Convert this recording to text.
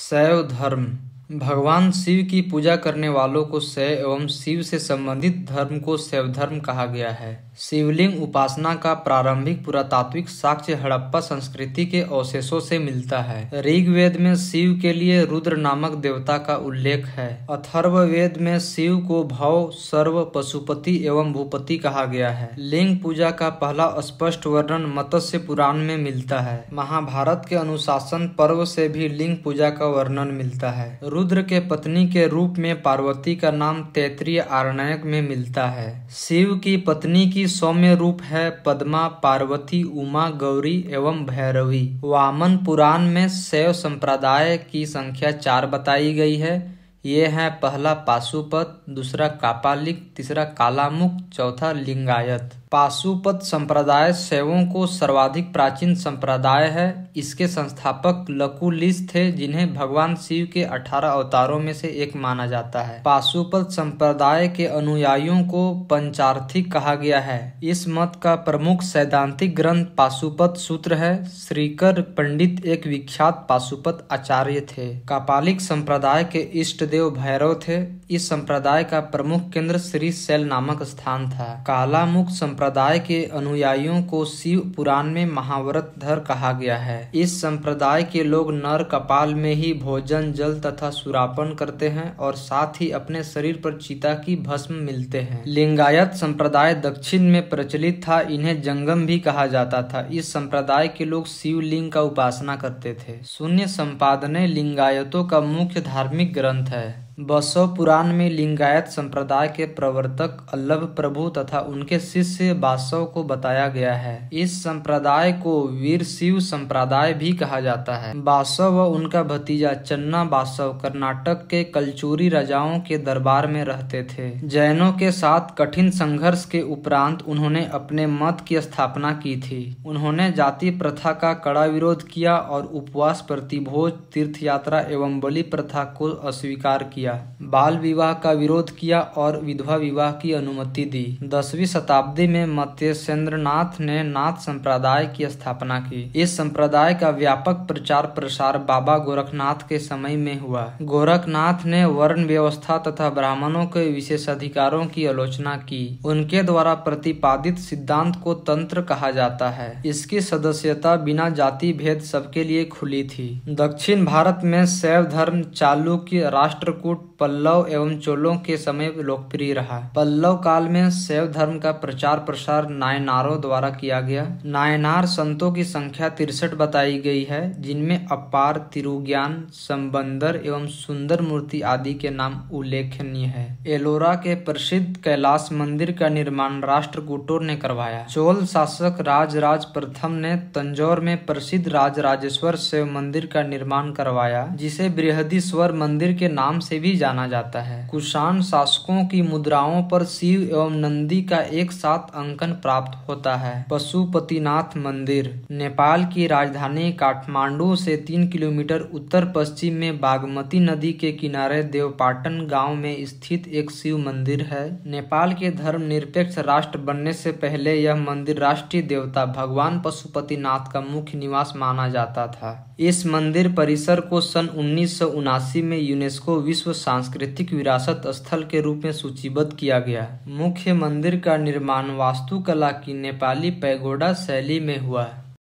शैव धर्म। भगवान शिव की पूजा करने वालों को शैव एवं शिव से संबंधित धर्म को शैव धर्म कहा गया है। शिवलिंग उपासना का प्रारंभिक पुरातात्विक साक्ष्य हड़प्पा संस्कृति के अवशेषों से मिलता है। ऋग्वेद में शिव के लिए रुद्र नामक देवता का उल्लेख है। अथर्ववेद में शिव को भव, सर्व, पशुपति एवं भूपति कहा गया है। लिंग पूजा का पहला स्पष्ट वर्णन मत्स्य पुराण में मिलता है। महाभारत के अनुशासन पर्व से भी लिंग पूजा का वर्णन मिलता है। रुद्र के पत्नी के रूप में पार्वती का नाम तैत्तिरीय आरण्यक में मिलता है। शिव की पत्नी की सौम्य रूप है पद्मा, पार्वती, उमा, गौरी एवं भैरवी। वामन पुराण में शैव संप्रदाय की संख्या 4 बताई गई है। ये है पहला पाशुपत, दूसरा कापालिक, तीसरा कालामुख, चौथा लिंगायत। पाशुपत संप्रदाय शैवों को सर्वाधिक प्राचीन संप्रदाय है। इसके संस्थापक लकुलिश थे, जिन्हें भगवान शिव के 18 अवतारों में से एक माना जाता है। पाशुपत संप्रदाय के अनुयायियों को पंचार्थिक कहा गया है। इस मत का प्रमुख सैद्धांतिक ग्रंथ पाशुपत सूत्र है। श्रीकर पंडित एक विख्यात पाशुपत आचार्य थे। कापालिक संप्रदाय के इष्ट देव भैरव थे। इस संप्रदाय का प्रमुख केंद्र श्रीशैल नामक स्थान था। कालामुख संप्रदाय के अनुयायियों को शिव पुराण में महाव्रतधर कहा गया है। इस संप्रदाय के लोग नर कपाल में ही भोजन, जल तथा सुरापन करते हैं और साथ ही अपने शरीर पर चिता की भस्म मिलते हैं। लिंगायत संप्रदाय दक्षिण में प्रचलित था। इन्हें जंगम भी कहा जाता था। इस संप्रदाय के लोग शिवलिंग का उपासना करते थे। शून्य संपादने लिंगायतों का मुख्य धार्मिक ग्रंथ है। बसव पुराण में लिंगायत संप्रदाय के प्रवर्तक अल्लभ प्रभु तथा उनके शिष्य बासव को बताया गया है। इस संप्रदाय को वीर शिव संप्रदाय भी कहा जाता है। बासव व उनका भतीजा चन्ना बासव कर्नाटक के कलचुरी राजाओं के दरबार में रहते थे। जैनों के साथ कठिन संघर्ष के उपरांत उन्होंने अपने मत की स्थापना की थी। उन्होंने जाति प्रथा का कड़ा विरोध किया और उपवास, प्रतिभोज, तीर्थ यात्रा एवं बलि प्रथा को अस्वीकार किया। बाल विवाह का विरोध किया और विधवा विवाह की अनुमति दी। 10वीं शताब्दी में मत्स्येंद्रनाथ ने नाथ संप्रदाय की स्थापना की। इस संप्रदाय का व्यापक प्रचार प्रसार बाबा गोरखनाथ के समय में हुआ। गोरखनाथ ने वर्ण व्यवस्था तथा ब्राह्मणों के विशेषाधिकारों की आलोचना की। उनके द्वारा प्रतिपादित सिद्धांत को तंत्र कहा जाता है। इसकी सदस्यता बिना जाति भेद सबके लिए खुली थी। दक्षिण भारत में शैव धर्म चालुक्य, राष्ट्रकूट, पल्लव एवं चोलों के समय लोकप्रिय रहा। पल्लव काल में शैव धर्म का प्रचार प्रसार नायनारों द्वारा किया गया। नायनार संतों की संख्या 63 बताई गई है, जिनमें अपार, तिरुज्ञान, संबंदर एवं सुंदर मूर्ति आदि के नाम उल्लेखनीय है। एलोरा के प्रसिद्ध कैलाश मंदिर का निर्माण राष्ट्रकूटों ने करवाया। चोल शासक राजराज प्रथम ने तंजौर में प्रसिद्ध राजराजेश्वर शिव मंदिर का निर्माण करवाया, जिसे बृहदीश्वर मंदिर के नाम से भी जाना जाता है। कुषाण शासकों की मुद्राओं पर शिव एवं नंदी का एक साथ अंकन प्राप्त होता है। पशुपतिनाथ मंदिर नेपाल की राजधानी काठमांडू से 3 किलोमीटर उत्तर पश्चिम में बागमती नदी के किनारे देवपाटन गांव में स्थित एक शिव मंदिर है। नेपाल के धर्मनिरपेक्ष राष्ट्र बनने से पहले यह मंदिर राष्ट्रीय देवता भगवान पशुपतिनाथ का मुख्य निवास माना जाता था। इस मंदिर परिसर को सन 1979 में यूनेस्को विश्व सांस्कृतिक विरासत स्थल के रूप में सूचीबद्ध किया गया। मुख्य मंदिर का निर्माण वास्तुकला की नेपाली पैगोडा शैली में हुआ।